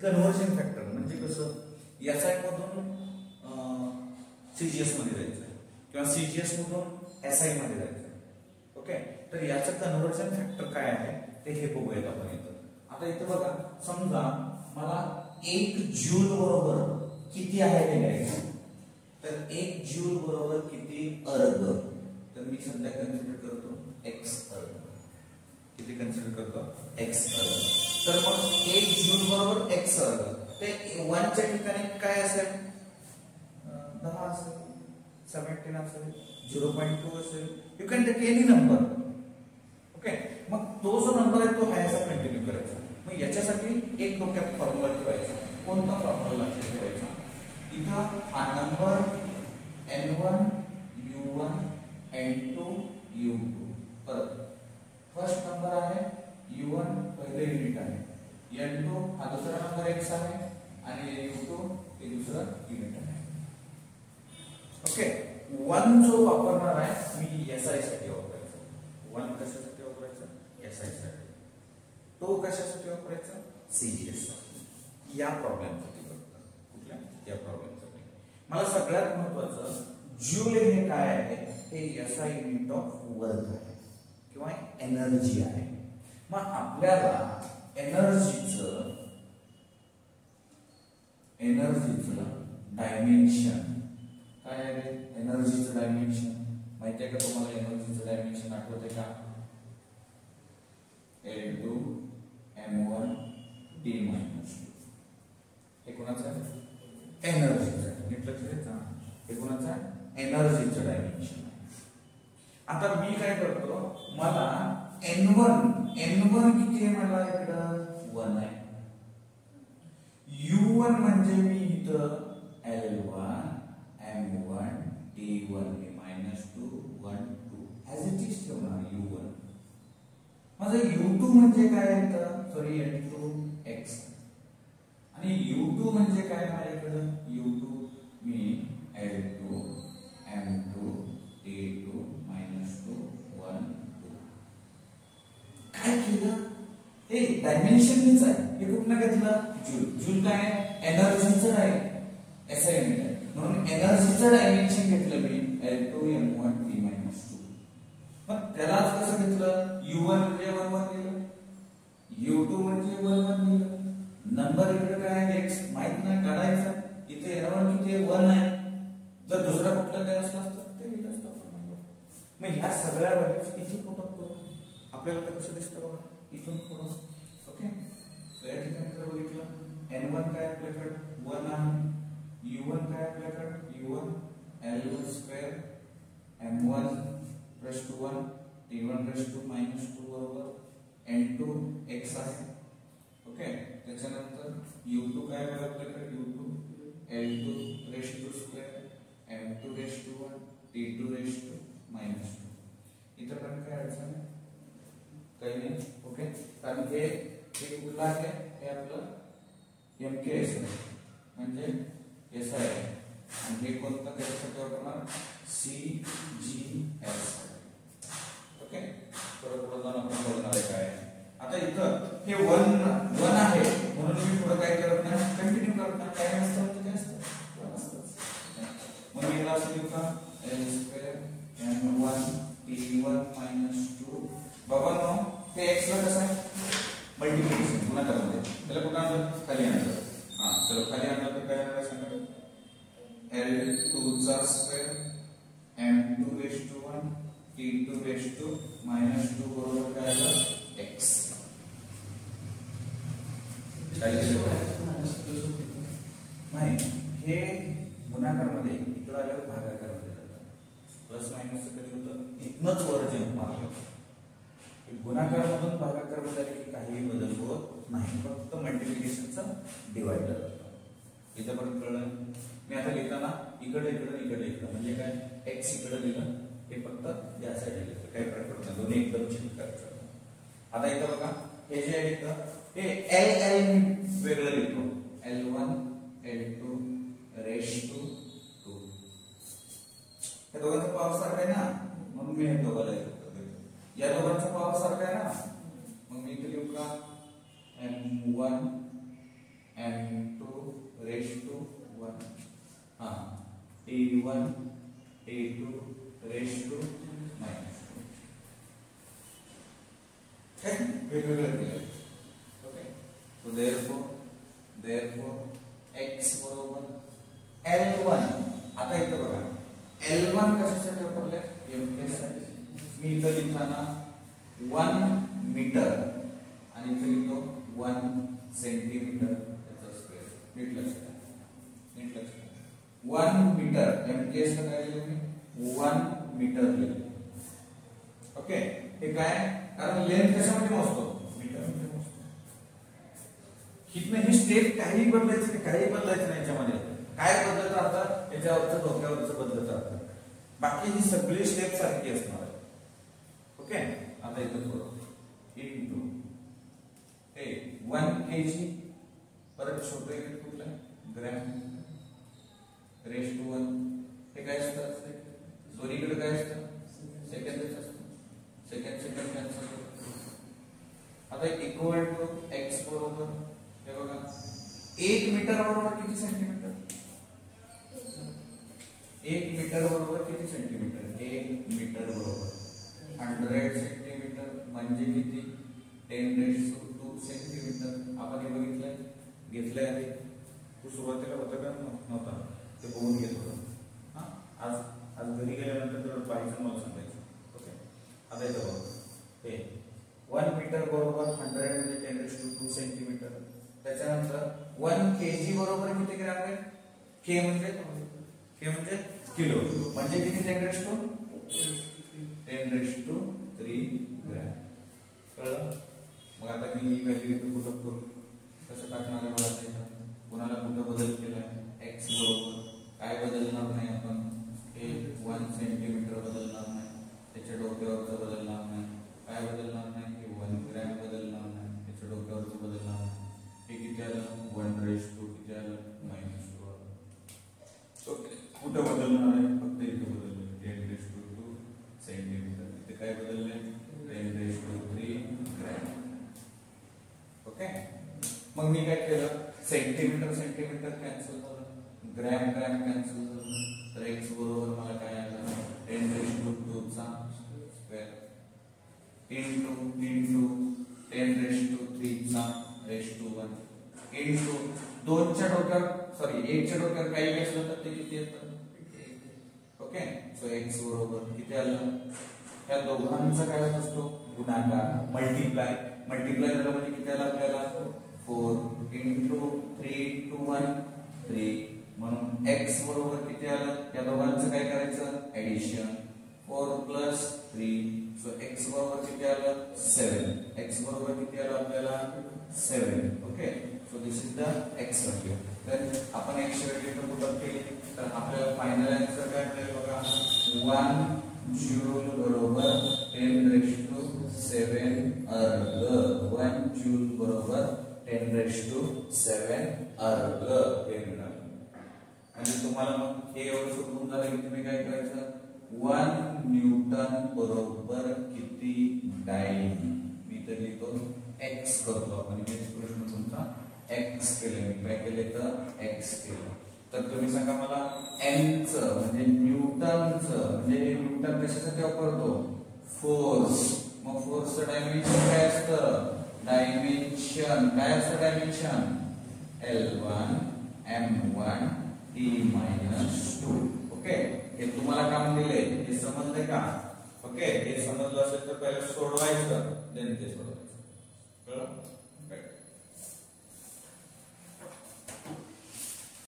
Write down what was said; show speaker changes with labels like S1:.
S1: Conversion factor म्हणजे कसं या साइड मधून सीजीएस मध्ये जायचं किंवा सीजीएस मधून एसआय मध्ये जायचं. ओके, तर याचं कन्व्हर्जन फॅक्टर काय आहे ते हे बघूयात आपण इथं. आता इथं बघा, समजा मला 1 जूल बरोबर किती आहे ते घ्यायचं. तर 1 जूल बरोबर किती अर्ध, तर मी सध्या कन्सिडर करतो x अर्ध. किती कन्सिडर करतो x अर्ध. तर मग 1 जूल बरोबर x अर्ध ते 1 च्या ठिकाणी काय असेल, 10 असेल, 17 असेल, 0.2 असेल, you can take any number. Okay, मग तो जो नंबर आहे तो ह्याचा कंटिन्यू करायचा. मग याच्यासाठी एक डोक्यात फॉर्म्युला ठेवायचा. कोणता फॉर्म्युला ठेवायचा, इथं हा number n1 u1 n2 u2. परत फर्स्ट नंबर आहे u1 पहिले युनिट आहे, n2 हा दुसरा नंबर x आहे आणि u2 हे दुसरं युनिट आहे. ओके, 1 जो वापरणार आहे मी एसआय साठी वापरायचा. 1 कशासाठी वापरायचा, एसआय साठी. तो कशासाठी वापरायचा, सीजीएस साठी. या प्रॉब्लेम साठी फक्त. कुठल्या, या प्रॉब्लेम साठी. मला सगळ्यात महत्त्वाचं जूल हे काय आहे, हे एसआय युनिट ऑफ वर्क आहे किंवा एनर्जी आहे. मग आपल्याला एनर्जीचं डायमेन्शन काय आहे, एनर्जीचं डायमेन्शन माहिती आहे का तुम्हाला? एनर्जीचं डायमेन्शन आठवतंय का? L2 m1 d - हे कोणाचं आहे, एनर्जीचं. नीट लक्ष द्या, हे कोणाचं आहे, एनर्जीचं डायमेन्शन आहे. आता मी काय करतो, मला n1 किती आहे, मला इकडं 1 आहे. u1 म्हणजे मी इथं L1 m1 d1 -2 1 2 as it is ठेवणार u1. माझं u2 म्हणजे काय आहे, सॉरी n2 x आणि u2 म्हणजे काय माझ्याकडं, u2 मी L2 m2 d2 -2 1 2. काय केलं, हे डायमेन्शनच आहे. हे कुठनं घेतलं, जूल. जूल काय एनर्जीचं आहे, एसआय युनिट आहे, म्हणून एनर्जीचं डायमेन्शन घेतलं मी L2 m1 d -2. मग त्यालाच कसं घेतलं, u1 म्हणजे 1 1 दिलं, u2 म्हणजे 1 1 दिलं. नंबर इकडे काय आहे, x माहित नाही, काढायचा. इथे n1 किती आहे, 1 आहे. जर दुसरा कुठला काय असला असतं ते लिहिलं असतं. मग ह्या सगळ्या व्हॅल्यूज इथे पुट अप करू. आपल्याला तर कसं दिसतं बघा, इथून पुढं. ओके, सो या ठिकाणी जर बघितलं, n1 काय आपल्याकडे 1 आहे, u1 काय आपल्याकडे u1 L1 square m1 + 1 d1 -2 बरोबर n2 x आहे. ओके, त्याच्यानंतर u2 काय आहे आपल्याकडे, u2 L2 square m2 1 d2 -2. इथं पण काय अडचण आहे, काही नाही. ओके, कारण हे कुठलं आहे, हे आपलं MKS आहे म्हणजे SI आहे आणि हे कोणतं कशासाठी वापरणार, CGS. ओके, परत पुढे जाऊन आपण बोलणार आहे काय. आता इथं हे 1 आहे म्हणून मी पुढे काय करत नाही, कंटिन्यू करत नाही. काय नसतं म्हणजे काय असतं, 1 असतंच. मग मी असं लिहू का, L2 m1 d1 -2. बाबा नो हे x ला कसं आहे, मल्टिप्लिकेशन गुणाकारामध्ये. त्याला कुठं आणलं, खाली आणलं. हा, चलो खाली आणलं तर काय आहे सांगा, L2 चा स्क्वेअर m2 1 d2 -2 बरोबर काय आलं, x. नाही, हे गुणाकारमध्ये इकडे आल्यावर भागाकारामध्ये जातं. प्लस मायनस कधी होतं, इथनच वर जंप मारलं. गुणाकारामधून भागाकारमध्ये आले की काहीही बदल होत नाही, फक्त मल्टिप्लिकेशनचा डिवायडर. इथं पण कळलं. मी आता लिहिताना इकडे म्हणजे काय, x इकडे लिहिलं, हे फक्त या साईडला लिहिलं, काही फरक पडत नाही, दोन्ही एकदम चेक करायचं. आता इथं बघा, हे जे आहे इथं हे L वेगळं लिहितो, L1 L2 2. हे दोघांचा पावर सारखा आहे ना, म्हणून मी हे दोघांना लिहितो. या दोघांचा पावर सारखा आहे ना, मग मी इथे लिहू का, m1 m T1 T2 raise to minus 2 हे वेगवेगळं केलं. ओके सो therefore x बरोबर L1. आता इथं बघा L1 कशासाठी वापरले MK साठी. मी इथं लिहिताना 1 मीटर आणि इथं लिहितो 1 सेंटीमीटर याचा स्क्वेअर. नीट लक्षात 1 मीटर MK ला काय लिहिले मी 1 मीटर लिहिले. ओके हे काय कारण लेंथ कशामध्ये मोजतो मीटर मध्ये मोजतो. ही स्टेप काही बदलायचं नाही याच्यामध्ये. काय बदलत राहतात याच्यावरचं डोक्यावरचं बदलत राहतं. बाकी ही सगळी स्टेप सारखी असणार आहे. ओके आता इथं बरोबर इनटू हे 1 kg परत छोटे कुठलं ग्रॅम रेश टू 1 हे काय असतं दोन्हीकडे काय असतं सेकंडच असतं. Second cancel. आता इक्वल टू x बरोबर हे बघा 1 मीटर बरोबर किती सेंटीमीटर. 1 मीटर बरोबर किती सेंटीमीटर. 1 मीटर बरोबर 100 सेंटीमीटर म्हणजे किती 10⁻² सेंटीमीटर. आपण हे घेतलंय आधी. तू सुरुवातीला होतं का नव्हता ते बघून घेत होता. आज घरी गेल्यानंतर तुला पाहिजे मला सांगायचं. ओके आता इथं बघ हे 1 मीटर बरोबर 100 म्हणजे 10⁻² सेंटीमीटर. त्याच्यानंतर 1 kg बरोबर किती ग्रॅम आहे. के म्हणजे किलो म्हणजे किती 10⁻³ ग्रॅम. कळलं. मग आता मी ही व्हॅल्यू इथं पुट करू कसं टाकणार आहे मला सांगा. कोणाला कुठं बदल केलाय x बरोबर काय बदलणार नाही आपण. हे 1 सेंटीमीटर बदलणार नाही. त्याच्या डोक्यावरचं बदलणार नाही. काय बदलणार नाही हे 1 ग्रॅम बदलणार नाही. त्याच्या डोक्यावरचं बदलणार नाही. हे किती आलं 1⁻² किती आलं -2. ओके कुठं बदलणार आहे फक्त इथे बदललं 10⁻² सेंटीमीटर. इथे काय बदलले 10⁻³ ग्रॅम. ओके मग मी काय केलं सेंटीमीटर कॅन्सल झालं. ग्रॅम कॅन्सल झालं. तर x बरोबर मला काय आलं 10⁻² चा स्क्वेअर इंटू 10⁻³ चा रेश टू 1 इंटू 2 च्या डोक्यावर 1 च्या डोक्यावर काही असलं तर ते किती येतं. ओके सो x बरोबर किती आलं. या दोघांचा काय होत असतो गुणाकार मल्टिप्लाय झालं म्हणजे किती आलं आपल्याला 4 इंटू 3 टू 1 3 म्हणून x बरोबर किती आलं. या दोघांचं काय करायचं ऍडिशन 4 + 3 सो x बरोबर किती आलं 7. x बरोबर किती आलं आपल्याला 7. Okay so this is the x value. तर आपण x व्हॅल्यू पुट केली तर आपल्याला फायनल आन्सर काय मिळेल बघा 1 जूल बरोबर 10⁻⁷ अर्ग. 1 जूल बरोबर 10⁻⁷ अर्ग हे मिळालं. म्हणजे तुम्हाला मग हे एवढं सोडून झालं की तुम्ही काय करायचं 1 न्यूटन बरोबर किती डाईन. मी तर लिहितो x करतो आपण. हे प्रश्न तुमचा x केले. मी काय केले तर x केलं. तर तुम्ही सांगा मला n चं म्हणजे न्यूटनचं म्हणजे न्यूटन कशासाठी वापरतो फोर्स. मग फोर्सचं डायमेन्शन काय असतं काय असतं dimension L1 M1 T-2. Okay हे तुम्हाला काम दिले हे समजले का. ओके हे समजलं असेल तर पहिलं सोडवायचं देन ते सोडवायचं.